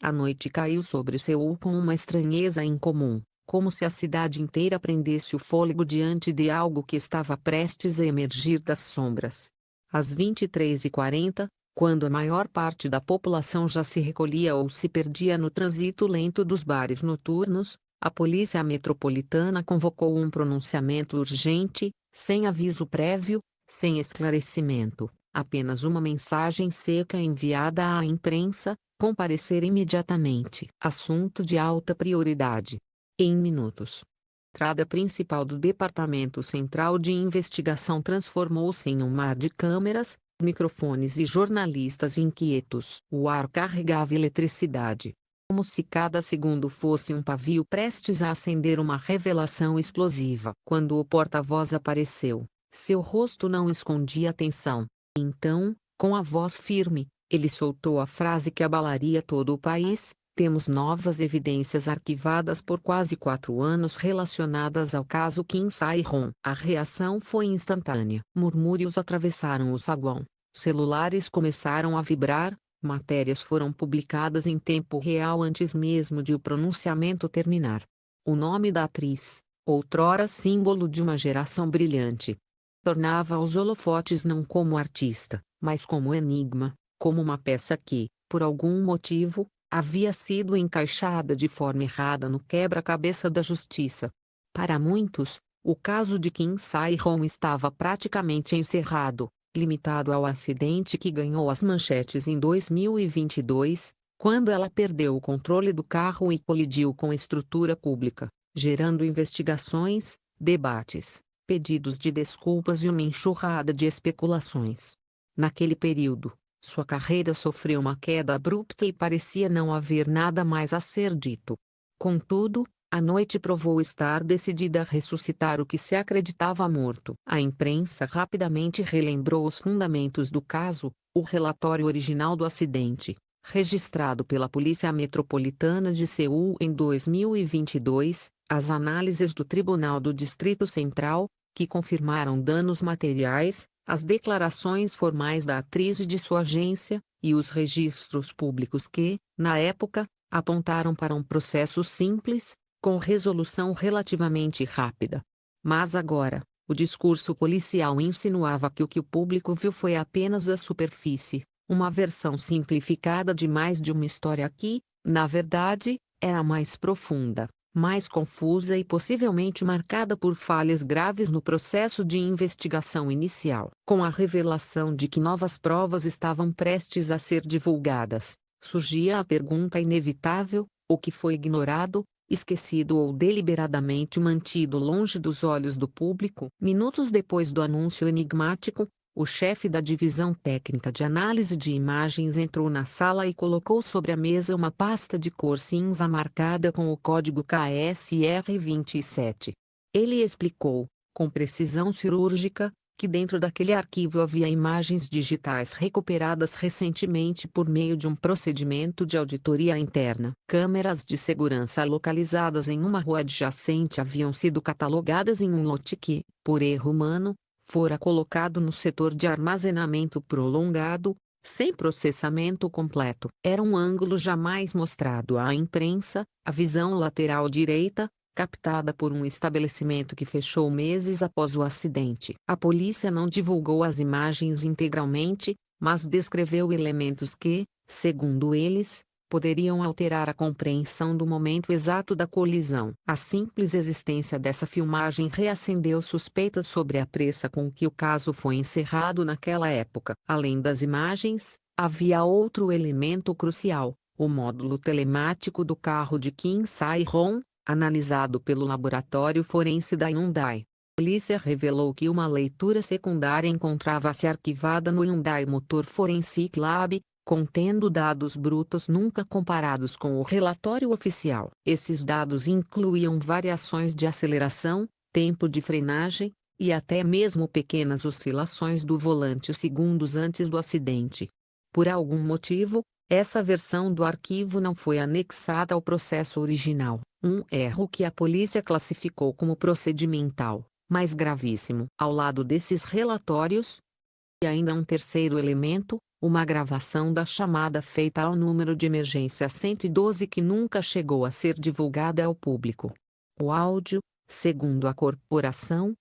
A noite caiu sobre Seul com uma estranheza incomum, como se a cidade inteira prendesse o fôlego diante de algo que estava prestes a emergir das sombras. Às 23h40, quando a maior parte da população já se recolhia ou se perdia no trânsito lento dos bares noturnos, a Polícia Metropolitana convocou um pronunciamento urgente, sem aviso prévio, sem esclarecimento, apenas uma mensagem seca enviada à imprensa: comparecer imediatamente. Assunto de alta prioridade. Em minutos. A entrada principal do Departamento Central de Investigação transformou-se em um mar de câmeras, microfones e jornalistas inquietos. O ar carregava eletricidade, como se cada segundo fosse um pavio prestes a acender uma revelação explosiva. Quando o porta-voz apareceu, seu rosto não escondia tensão. Então, com a voz firme, ele soltou a frase que abalaria todo o país: temos novas evidências arquivadas por quase 4 anos relacionadas ao caso Kim Sai-hong. A reação foi instantânea. Murmúrios atravessaram o saguão. Celulares começaram a vibrar. Matérias foram publicadas em tempo real antes mesmo de o pronunciamento terminar. O nome da atriz, outrora símbolo de uma geração brilhante, tornava os holofotes não como artista, mas como enigma, como uma peça que, por algum motivo, havia sido encaixada de forma errada no quebra-cabeça da justiça. Para muitos, o caso de Kim Sai-hong estava praticamente encerrado, limitado ao acidente que ganhou as manchetes em 2022, quando ela perdeu o controle do carro e colidiu com estrutura pública, gerando investigações, debates, pedidos de desculpas e uma enxurrada de especulações. Naquele período, sua carreira sofreu uma queda abrupta e parecia não haver nada mais a ser dito. Contudo, a noite provou estar decidida a ressuscitar o que se acreditava morto. A imprensa rapidamente relembrou os fundamentos do caso: o relatório original do acidente, registrado pela Polícia Metropolitana de Seul em 2022, as análises do Tribunal do Distrito Central, que confirmaram danos materiais, as declarações formais da atriz e de sua agência, e os registros públicos que, na época, apontaram para um processo simples, com resolução relativamente rápida. Mas agora, o discurso policial insinuava que o público viu foi apenas a superfície, uma versão simplificada de mais de uma história que, na verdade, era mais profunda, mais confusa e possivelmente marcada por falhas graves no processo de investigação inicial. Com a revelação de que novas provas estavam prestes a ser divulgadas, surgia a pergunta inevitável: o que foi ignorado, esquecido ou deliberadamente mantido longe dos olhos do público? Minutos depois do anúncio enigmático, o chefe da Divisão Técnica de Análise de Imagens entrou na sala e colocou sobre a mesa uma pasta de cor cinza marcada com o código KSR-27. Ele explicou, com precisão cirúrgica, que dentro daquele arquivo havia imagens digitais recuperadas recentemente por meio de um procedimento de auditoria interna. Câmeras de segurança localizadas em uma rua adjacente haviam sido catalogadas em um lote que, por erro humano, fora colocado no setor de armazenamento prolongado, sem processamento completo. Era um ângulo jamais mostrado à imprensa, a visão lateral direita, captada por um estabelecimento que fechou meses após o acidente. A polícia não divulgou as imagens integralmente, mas descreveu elementos que, segundo eles, poderiam alterar a compreensão do momento exato da colisão. A simples existência dessa filmagem reacendeu suspeitas sobre a pressa com que o caso foi encerrado naquela época. Além das imagens, havia outro elemento crucial: o módulo telemático do carro de Kim Sai-hong, analisado pelo laboratório forense da Hyundai. A polícia revelou que uma leitura secundária encontrava-se arquivada no Hyundai Motor Forensic Lab, contendo dados brutos nunca comparados com o relatório oficial. Esses dados incluíam variações de aceleração, tempo de frenagem, e até mesmo pequenas oscilações do volante segundos antes do acidente. Por algum motivo, essa versão do arquivo não foi anexada ao processo original, um erro que a polícia classificou como procedimental, mas gravíssimo. Ao lado desses relatórios, e ainda um terceiro elemento, uma gravação da chamada feita ao número de emergência 112 que nunca chegou a ser divulgada ao público. O áudio, segundo a corporação,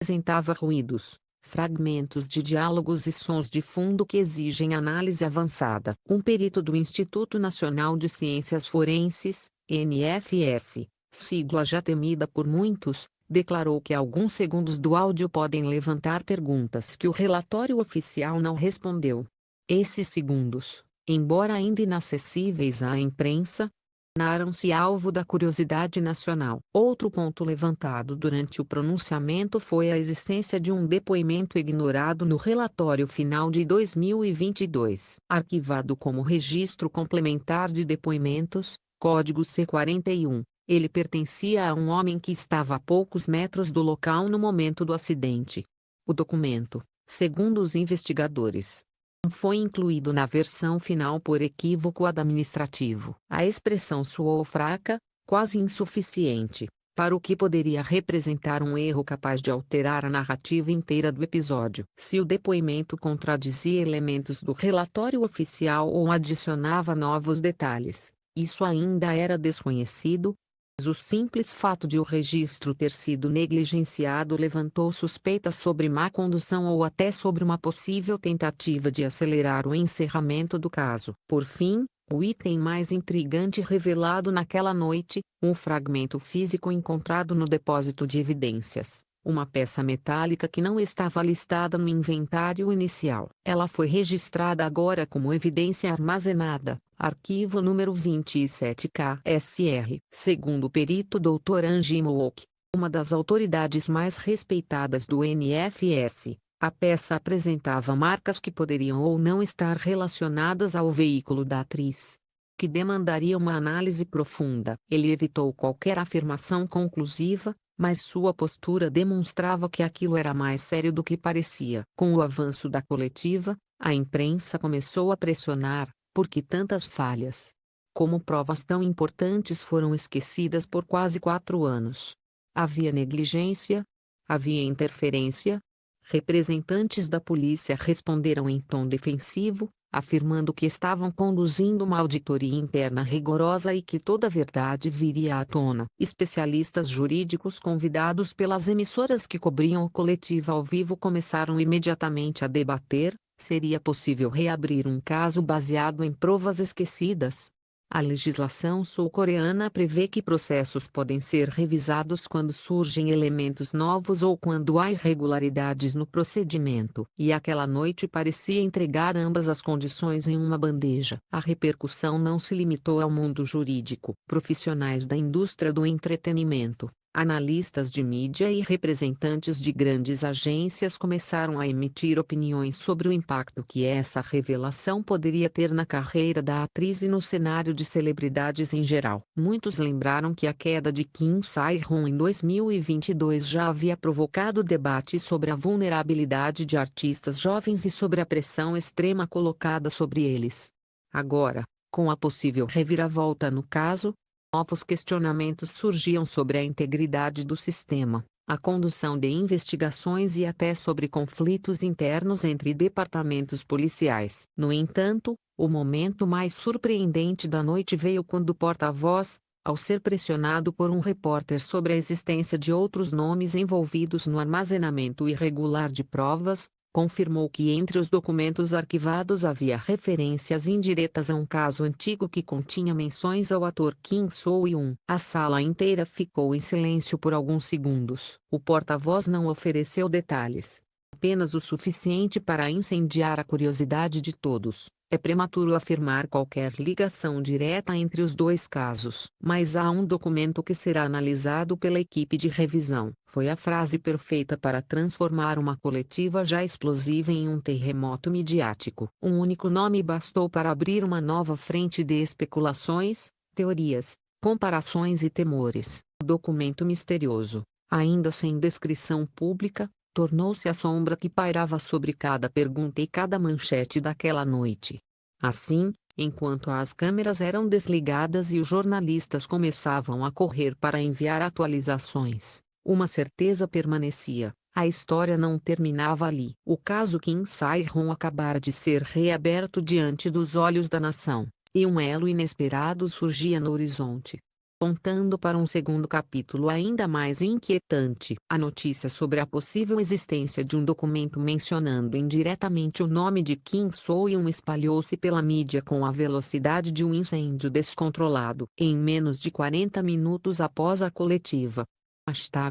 apresentava ruídos, fragmentos de diálogos e sons de fundo que exigem análise avançada. Um perito do Instituto Nacional de Ciências Forenses, NFS, sigla já temida por muitos, declarou que alguns segundos do áudio podem levantar perguntas que o relatório oficial não respondeu. Esses segundos, embora ainda inacessíveis à imprensa, tornaram-se alvo da curiosidade nacional. Outro ponto levantado durante o pronunciamento foi a existência de um depoimento ignorado no relatório final de 2022, arquivado como registro complementar de depoimentos, código C41. Ele pertencia a um homem que estava a poucos metros do local no momento do acidente. O documento, segundo os investigadores, não foi incluído na versão final por equívoco administrativo. A expressão soou fraca, quase insuficiente, para o que poderia representar um erro capaz de alterar a narrativa inteira do episódio. Se o depoimento contradizia elementos do relatório oficial ou adicionava novos detalhes, isso ainda era desconhecido. O simples fato de o registro ter sido negligenciado levantou suspeitas sobre má condução ou até sobre uma possível tentativa de acelerar o encerramento do caso. Por fim, o item mais intrigante revelado naquela noite, um fragmento físico encontrado no depósito de evidências. Uma peça metálica que não estava listada no inventário inicial. Ela foi registrada agora como evidência armazenada, arquivo número 27K-SR. Segundo o perito Dr. Angie Mook, uma das autoridades mais respeitadas do NFS, a peça apresentava marcas que poderiam ou não estar relacionadas ao veículo da atriz, que demandaria uma análise profunda. Ele evitou qualquer afirmação conclusiva, mas sua postura demonstrava que aquilo era mais sério do que parecia. Com o avanço da coletiva, a imprensa começou a pressionar, por que tantas falhas? Como provas tão importantes foram esquecidas por quase 4 anos? Havia negligência? Havia interferência? Representantes da polícia responderam em tom defensivo, afirmando que estavam conduzindo uma auditoria interna rigorosa e que toda a verdade viria à tona. Especialistas jurídicos convidados pelas emissoras que cobriam a coletiva ao vivo começaram imediatamente a debater: seria possível reabrir um caso baseado em provas esquecidas? A legislação sul-coreana prevê que processos podem ser revisados quando surgem elementos novos ou quando há irregularidades no procedimento. E aquela noite parecia entregar ambas as condições em uma bandeja. A repercussão não se limitou ao mundo jurídico. Profissionais da indústria do entretenimento, analistas de mídia e representantes de grandes agências começaram a emitir opiniões sobre o impacto que essa revelação poderia ter na carreira da atriz e no cenário de celebridades em geral. Muitos lembraram que a queda de Kim Sae-ron em 2022 já havia provocado debates sobre a vulnerabilidade de artistas jovens e sobre a pressão extrema colocada sobre eles. Agora, com a possível reviravolta no caso, novos questionamentos surgiam sobre a integridade do sistema, a condução de investigações e até sobre conflitos internos entre departamentos policiais. No entanto, o momento mais surpreendente da noite veio quando o porta-voz, ao ser pressionado por um repórter sobre a existência de outros nomes envolvidos no armazenamento irregular de provas, confirmou que entre os documentos arquivados havia referências indiretas a um caso antigo que continha menções ao ator Kim So-eun. A sala inteira ficou em silêncio por alguns segundos. O porta-voz não ofereceu detalhes, apenas o suficiente para incendiar a curiosidade de todos. É prematuro afirmar qualquer ligação direta entre os dois casos, mas há um documento que será analisado pela equipe de revisão. Foi a frase perfeita para transformar uma coletiva já explosiva em um terremoto midiático. Um único nome bastou para abrir uma nova frente de especulações, teorias, comparações e temores. O documento misterioso, ainda sem descrição pública, tornou-se a sombra que pairava sobre cada pergunta e cada manchete daquela noite. Assim, enquanto as câmeras eram desligadas e os jornalistas começavam a correr para enviar atualizações, uma certeza permanecia: A história não terminava ali. O caso Kim Sai-hong acabara de ser reaberto diante dos olhos da nação, e um elo inesperado surgia no horizonte, apontando para um segundo capítulo ainda mais inquietante. A notícia sobre a possível existência de um documento mencionando indiretamente o nome de Kim So-eun espalhou-se pela mídia com a velocidade de um incêndio descontrolado. Em menos de 40 minutos após a coletiva,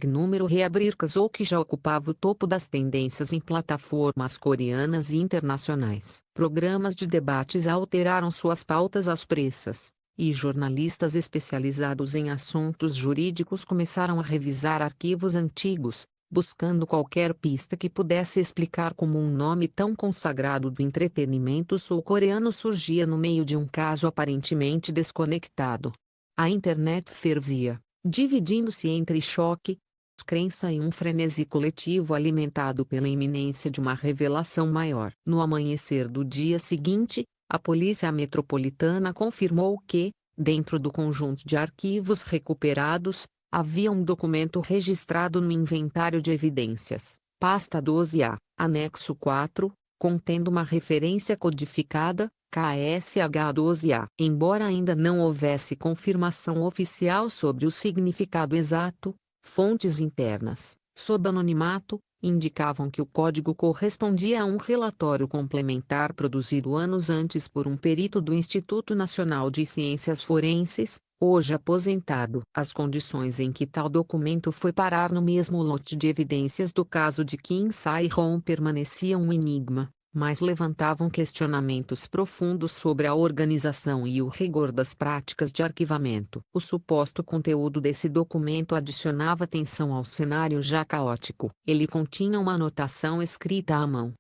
número reabrir Kazoo, que já ocupava o topo das tendências em plataformas coreanas e internacionais. Programas de debates alteraram suas pautas às pressas, e jornalistas especializados em assuntos jurídicos começaram a revisar arquivos antigos, buscando qualquer pista que pudesse explicar como um nome tão consagrado do entretenimento sul-coreano surgia no meio de um caso aparentemente desconectado. A internet fervia, dividindo-se entre choque, descrença e um frenesi coletivo alimentado pela iminência de uma revelação maior. No amanhecer do dia seguinte, a Polícia Metropolitana confirmou que, dentro do conjunto de arquivos recuperados, havia um documento registrado no Inventário de Evidências, pasta 12A, anexo 4, contendo uma referência codificada, KSH12A. Embora ainda não houvesse confirmação oficial sobre o significado exato, fontes internas, sob anonimato, indicavam que o código correspondia a um relatório complementar produzido anos antes por um perito do Instituto Nacional de Ciências Forenses, hoje aposentado. As condições em que tal documento foi parar no mesmo lote de evidências do caso de Kim Sai-hong permaneciam um enigma, mas levantavam questionamentos profundos sobre a organização e o rigor das práticas de arquivamento. O suposto conteúdo desse documento adicionava tensão ao cenário já caótico. Ele continha uma anotação escrita à mão.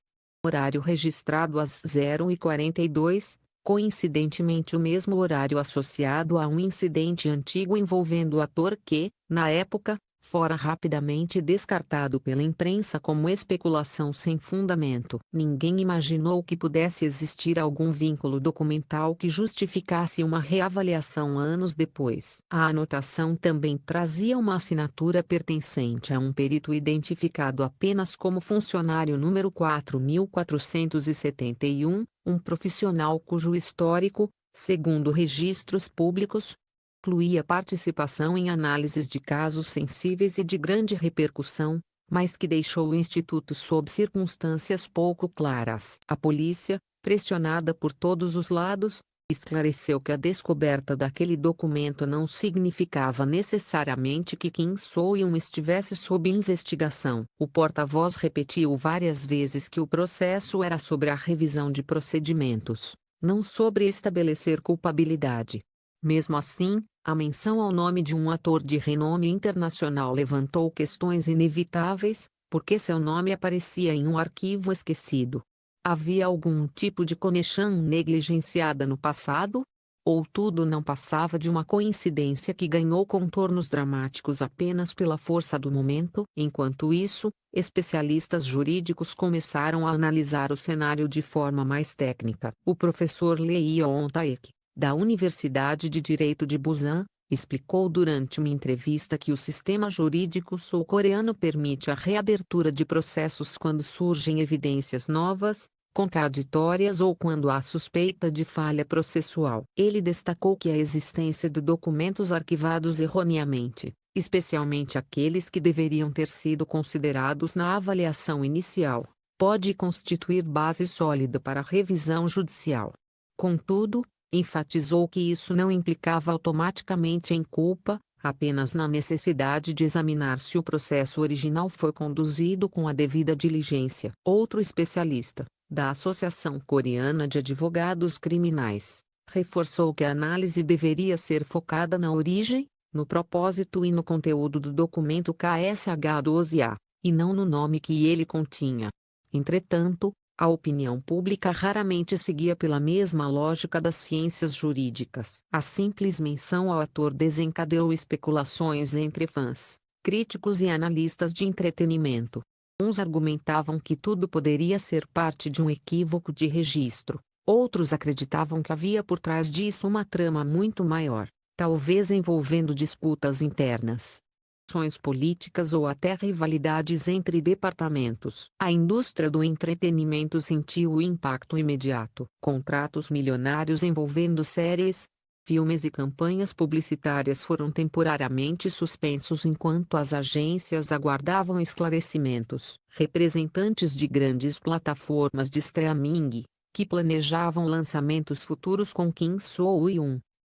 Horário registrado às 0h42, coincidentemente o mesmo horário associado a um incidente antigo envolvendo o ator que, na época, fora rapidamente descartado pela imprensa como especulação sem fundamento. Ninguém imaginou que pudesse existir algum vínculo documental que justificasse uma reavaliação anos depois. A anotação também trazia uma assinatura pertencente a um perito identificado apenas como funcionário número 4471, um profissional cujo histórico, segundo registros públicos, incluía participação em análises de casos sensíveis e de grande repercussão, mas que deixou o Instituto sob circunstâncias pouco claras. A polícia, pressionada por todos os lados, esclareceu que a descoberta daquele documento não significava necessariamente que Kim So-eun estivesse sob investigação. O porta-voz repetiu várias vezes que o processo era sobre a revisão de procedimentos, não sobre estabelecer culpabilidade. Mesmo assim, a menção ao nome de um ator de renome internacional levantou questões inevitáveis, porque seu nome aparecia em um arquivo esquecido. Havia algum tipo de conexão negligenciada no passado? Ou tudo não passava de uma coincidência que ganhou contornos dramáticos apenas pela força do momento? Enquanto isso, especialistas jurídicos começaram a analisar o cenário de forma mais técnica. O professor Lee Yong-taek, da Universidade de Direito de Busan, explicou durante uma entrevista que o sistema jurídico sul-coreano permite a reabertura de processos quando surgem evidências novas, contraditórias ou quando há suspeita de falha processual. Ele destacou que a existência de documentos arquivados erroneamente, especialmente aqueles que deveriam ter sido considerados na avaliação inicial, pode constituir base sólida para a revisão judicial. Contudo, enfatizou que isso não implicava automaticamente em culpa, apenas na necessidade de examinar se o processo original foi conduzido com a devida diligência. Outro especialista, da Associação Coreana de Advogados Criminais, reforçou que a análise deveria ser focada na origem, no propósito e no conteúdo do documento KSH12A, e não no nome que ele continha. Entretanto, a opinião pública raramente seguia pela mesma lógica das ciências jurídicas. A simples menção ao ator desencadeou especulações entre fãs, críticos e analistas de entretenimento. Uns argumentavam que tudo poderia ser parte de um equívoco de registro. Outros acreditavam que havia por trás disso uma trama muito maior, talvez envolvendo disputas internas. ações políticas ou até rivalidades entre departamentos. A indústria do entretenimento sentiu o impacto imediato. Contratos milionários envolvendo séries, filmes e campanhas publicitárias foram temporariamente suspensos enquanto as agências aguardavam esclarecimentos. Representantes de grandes plataformas de streaming, que planejavam lançamentos futuros com Kim So-eun,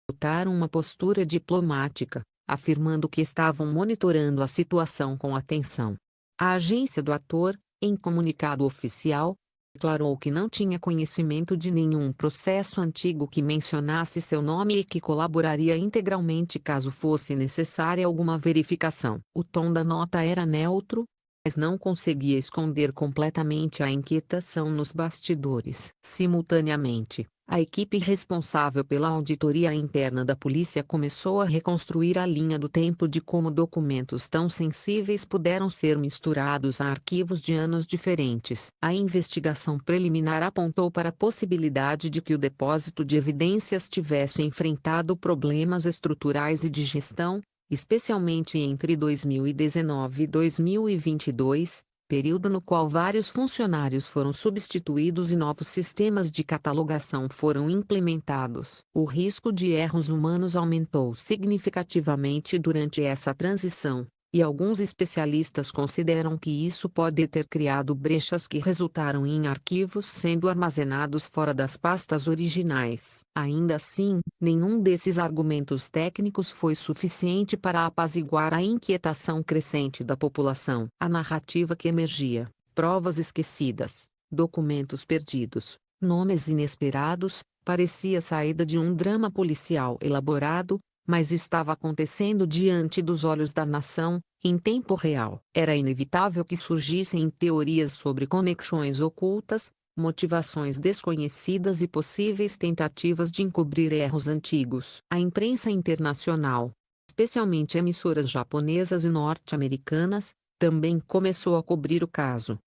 adotaram uma postura diplomática, afirmando que estavam monitorando a situação com atenção. A agência do ator, em comunicado oficial, declarou que não tinha conhecimento de nenhum processo antigo que mencionasse seu nome e que colaboraria integralmente caso fosse necessária alguma verificação. O tom da nota era neutro, mas não conseguia esconder completamente a inquietação nos bastidores. Simultaneamente, a equipe responsável pela auditoria interna da polícia começou a reconstruir a linha do tempo de como documentos tão sensíveis puderam ser misturados a arquivos de anos diferentes. A investigação preliminar apontou para a possibilidade de que o depósito de evidências tivesse enfrentado problemas estruturais e de gestão, especialmente entre 2019 e 2022, período no qual vários funcionários foram substituídos e novos sistemas de catalogação foram implementados. O risco de erros humanos aumentou significativamente durante essa transição, e alguns especialistas consideram que isso pode ter criado brechas que resultaram em arquivos sendo armazenados fora das pastas originais. Ainda assim, nenhum desses argumentos técnicos foi suficiente para apaziguar a inquietação crescente da população. A narrativa que emergia, provas esquecidas, documentos perdidos, nomes inesperados, parecia saída de um drama policial elaborado, mas estava acontecendo diante dos olhos da nação, em tempo real. Era inevitável que surgissem teorias sobre conexões ocultas, motivações desconhecidas e possíveis tentativas de encobrir erros antigos. A imprensa internacional, especialmente emissoras japonesas e norte-americanas, também começou a cobrir o caso,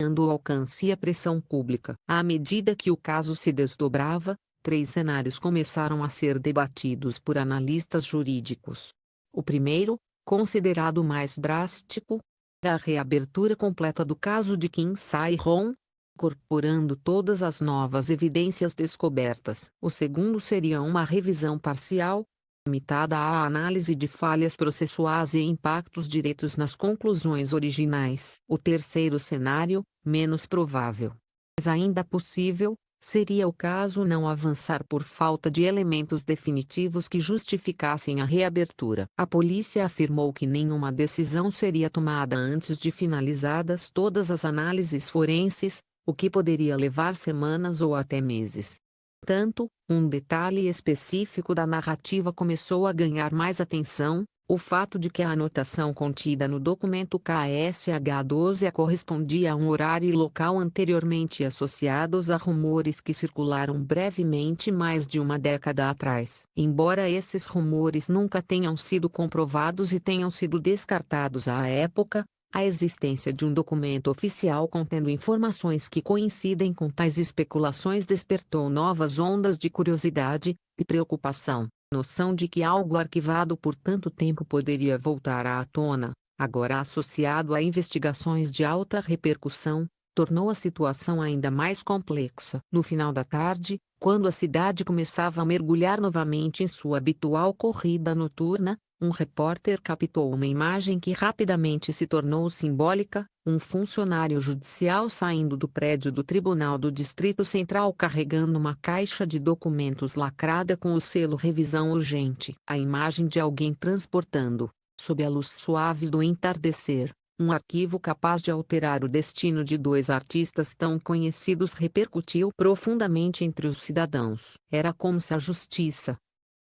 dando o alcance e a pressão pública. À medida que o caso se desdobrava, 3 cenários começaram a ser debatidos por analistas jurídicos. O primeiro, considerado o mais drástico, era a reabertura completa do caso de Kim Sae-ron, incorporando todas as novas evidências descobertas. O segundo seria uma revisão parcial, limitada à análise de falhas processuais e impactos diretos nas conclusões originais. O terceiro cenário, menos provável, mas ainda possível, seria o caso não avançar por falta de elementos definitivos que justificassem a reabertura. A polícia afirmou que nenhuma decisão seria tomada antes de finalizadas todas as análises forenses, o que poderia levar semanas ou até meses. Tanto, um detalhe específico da narrativa começou a ganhar mais atenção: o fato de que a anotação contida no documento KSH-12 correspondia a um horário e local anteriormente associados a rumores que circularam brevemente mais de uma década atrás. Embora esses rumores nunca tenham sido comprovados e tenham sido descartados à época, a existência de um documento oficial contendo informações que coincidem com tais especulações despertou novas ondas de curiosidade e preocupação. Noção de que algo arquivado por tanto tempo poderia voltar à tona, agora associado a investigações de alta repercussão, tornou a situação ainda mais complexa. No final da tarde, quando a cidade começava a mergulhar novamente em sua habitual corrida noturna, um repórter captou uma imagem que rapidamente se tornou simbólica: um funcionário judicial saindo do prédio do Tribunal do Distrito Central carregando uma caixa de documentos lacrada com o selo Revisão Urgente. A imagem de alguém transportando, sob a luz suave do entardecer, um arquivo capaz de alterar o destino de 2 artistas tão conhecidos repercutiu profundamente entre os cidadãos. Era como se a justiça,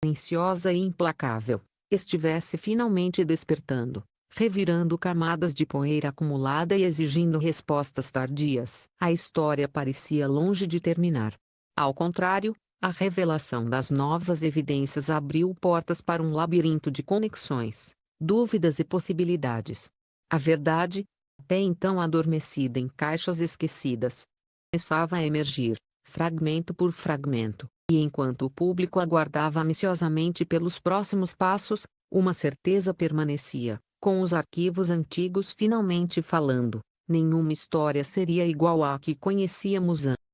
silenciosa e implacável, estivesse finalmente despertando, revirando camadas de poeira acumulada e exigindo respostas tardias. A história parecia longe de terminar. Ao contrário, a revelação das novas evidências abriu portas para um labirinto de conexões, dúvidas e possibilidades. A verdade, até então adormecida em caixas esquecidas, começava a emergir, fragmento por fragmento. E enquanto o público aguardava ansiosamente pelos próximos passos, uma certeza permanecia: Com os arquivos antigos finalmente falando, nenhuma história seria igual à que conhecíamos antes.